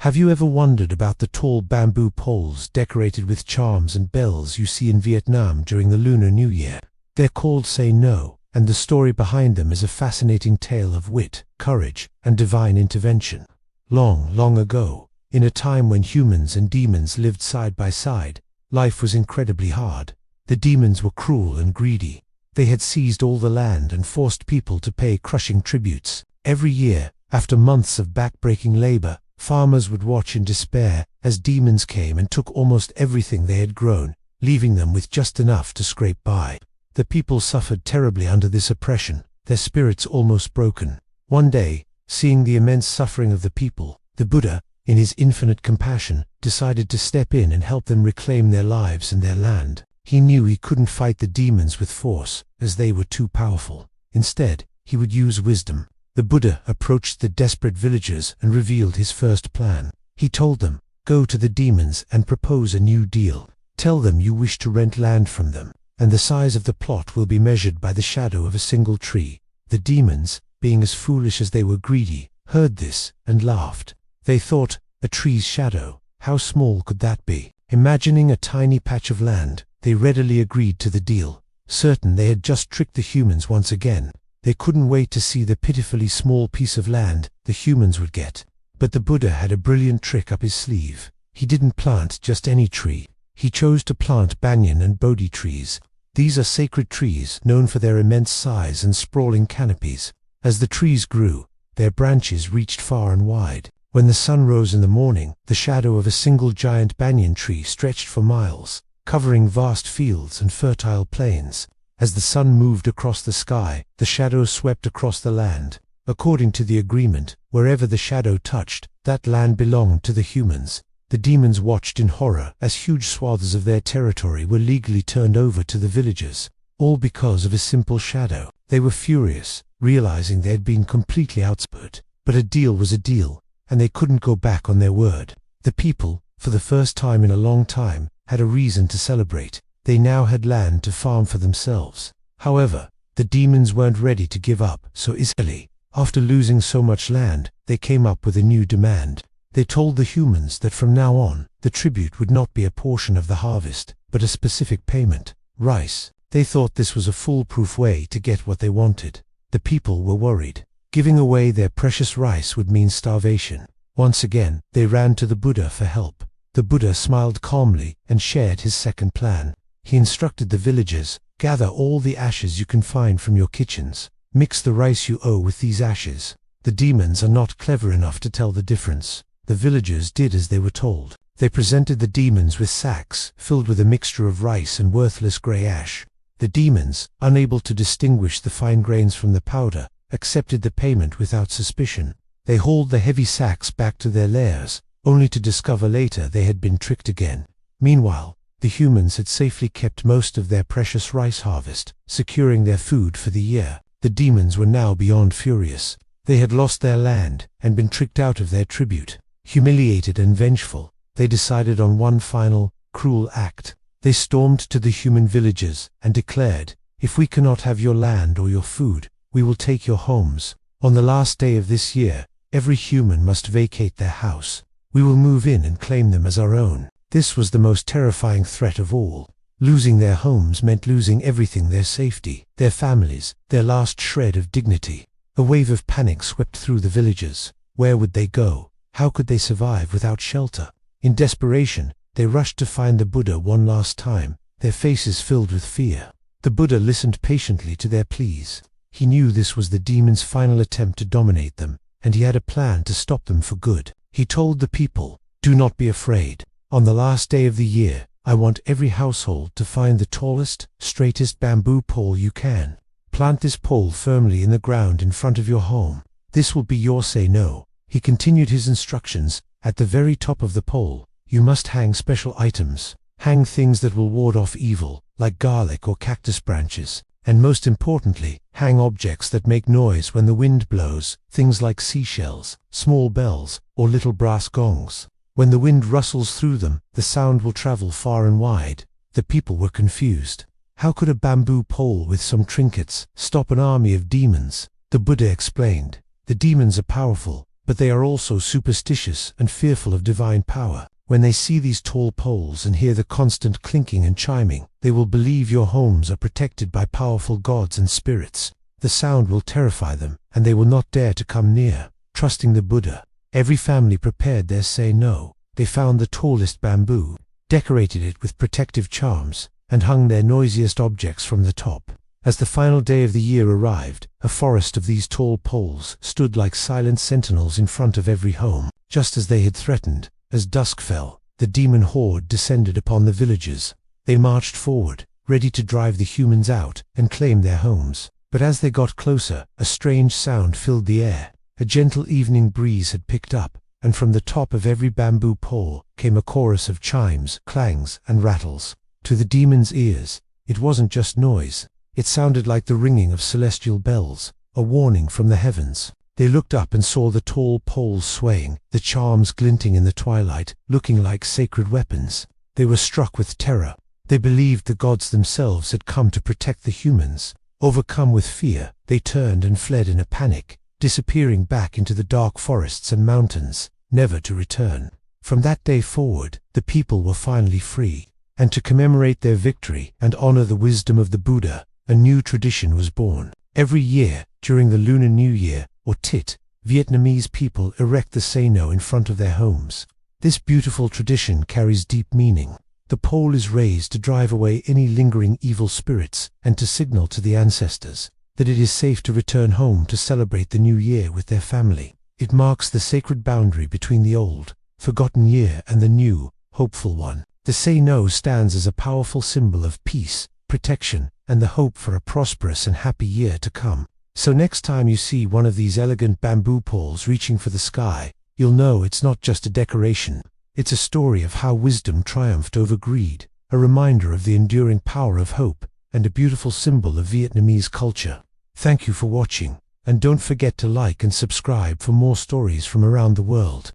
Have you ever wondered about the tall bamboo poles decorated with charms and bells you see in Vietnam during the Lunar New Year? They're called Say No, and the story behind them is a fascinating tale of wit, courage, and divine intervention. Long, long ago, in a time when humans and demons lived side by side, life was incredibly hard. The demons were cruel and greedy. They had seized all the land and forced people to pay crushing tributes. Every year, after months of back-breaking labor, farmers would watch in despair as demons came and took almost everything they had grown, leaving them with just enough to scrape by. The people suffered terribly under this oppression, their spirits almost broken. One day, seeing the immense suffering of the people, the Buddha, in his infinite compassion, decided to step in and help them reclaim their lives and their land. He knew he couldn't fight the demons with force, as they were too powerful. Instead, he would use wisdom. The Buddha approached the desperate villagers and revealed his first plan. He told them, "Go to the demons and propose a new deal. Tell them you wish to rent land from them, and the size of the plot will be measured by the shadow of a single tree." The demons, being as foolish as they were greedy, heard this and laughed. They thought, a tree's shadow, how small could that be? Imagining a tiny patch of land, they readily agreed to the deal. Certain they had just tricked the humans once again, they couldn't wait to see the pitifully small piece of land the humans would get. But the Buddha had a brilliant trick up his sleeve. He didn't plant just any tree. He chose to plant banyan and bodhi trees. These are sacred trees known for their immense size and sprawling canopies. As the trees grew, their branches reached far and wide. When the sun rose in the morning, the shadow of a single giant banyan tree stretched for miles, covering vast fields and fertile plains. As the sun moved across the sky, the shadow swept across the land. According to the agreement, wherever the shadow touched, that land belonged to the humans. The demons watched in horror as huge swaths of their territory were legally turned over to the villagers, all because of a simple shadow. They were furious, realizing they had been completely outspurred. But a deal was a deal, and they couldn't go back on their word. The people, for the first time in a long time, had a reason to celebrate. They now had land to farm for themselves. However, the demons weren't ready to give up so easily. After losing so much land, they came up with a new demand. They told the humans that from now on, the tribute would not be a portion of the harvest, but a specific payment: rice. They thought this was a foolproof way to get what they wanted. The people were worried. Giving away their precious rice would mean starvation. Once again, they ran to the Buddha for help. The Buddha smiled calmly and shared his second plan. He instructed the villagers, "Gather all the ashes you can find from your kitchens. Mix the rice you owe with these ashes." The demons are not clever enough to tell the difference. The villagers did as they were told. They presented the demons with sacks filled with a mixture of rice and worthless grey ash. The demons, unable to distinguish the fine grains from the powder, accepted the payment without suspicion. They hauled the heavy sacks back to their lairs, only to discover later they had been tricked again. Meanwhile, the humans had safely kept most of their precious rice harvest, securing their food for the year. The demons were now beyond furious. They had lost their land and been tricked out of their tribute. Humiliated and vengeful, they decided on one final, cruel act. They stormed to the human villagers and declared, "If we cannot have your land or your food, we will take your homes. On the last day of this year, every human must vacate their house. We will move in and claim them as our own." This was the most terrifying threat of all. Losing their homes meant losing everything: their safety, their families, their last shred of dignity. A wave of panic swept through the villagers. Where would they go? How could they survive without shelter? In desperation, they rushed to find the Buddha one last time, their faces filled with fear. The Buddha listened patiently to their pleas. He knew this was the demons' final attempt to dominate them, and he had a plan to stop them for good. He told the people, "Do not be afraid. On the last day of the year, I want every household to find the tallest, straightest bamboo pole you can. Plant this pole firmly in the ground in front of your home. This will be your say no." He continued his instructions. At the very top of the pole, you must hang special items. Hang things that will ward off evil, like garlic or cactus branches. And most importantly, hang objects that make noise when the wind blows, things like seashells, small bells, or little brass gongs. When the wind rustles through them, the sound will travel far and wide. The people were confused. How could a bamboo pole with some trinkets stop an army of demons? The Buddha explained, "The demons are powerful. but they are also superstitious and fearful of divine power. When they see these tall poles and hear the constant clinking and chiming, they will believe your homes are protected by powerful gods and spirits. The sound will terrify them, and they will not dare to come near. Trusting the Buddha, every family prepared their say no. They found the tallest bamboo, decorated it with protective charms, and hung their noisiest objects from the top. As the final day of the year arrived, a forest of these tall poles stood like silent sentinels in front of every home, just as they had threatened. As dusk fell, the demon horde descended upon the villagers. They marched forward, ready to drive the humans out and claim their homes. But as they got closer, a strange sound filled the air. A gentle evening breeze had picked up, and from the top of every bamboo pole came a chorus of chimes, clangs, and rattles. To the demons' ears, it wasn't just noise. It sounded like the ringing of celestial bells, a warning from the heavens. They looked up and saw the tall poles swaying, the charms glinting in the twilight, looking like sacred weapons. They were struck with terror. They believed the gods themselves had come to protect the humans. Overcome with fear, they turned and fled in a panic, disappearing back into the dark forests and mountains, never to return. From that day forward, the people were finally free. And to commemorate their victory and honor the wisdom of the Buddha, a new tradition was born. Every year, during the Lunar New Year, or Tích, Vietnamese people erect the say no in front of their homes. This beautiful tradition carries deep meaning. The pole is raised to drive away any lingering evil spirits and to signal to the ancestors that it is safe to return home to celebrate the new year with their family. It marks the sacred boundary between the old, forgotten year and the new, hopeful one. The say no stands as a powerful symbol of peace, protection, and the hope for a prosperous and happy year to come. So next time you see one of these elegant bamboo poles reaching for the sky, you'll know it's not just a decoration. It's a story of how wisdom triumphed over greed, a reminder of the enduring power of hope, and a beautiful symbol of Vietnamese culture. Thank you for watching, and don't forget to like and subscribe for more stories from around the world.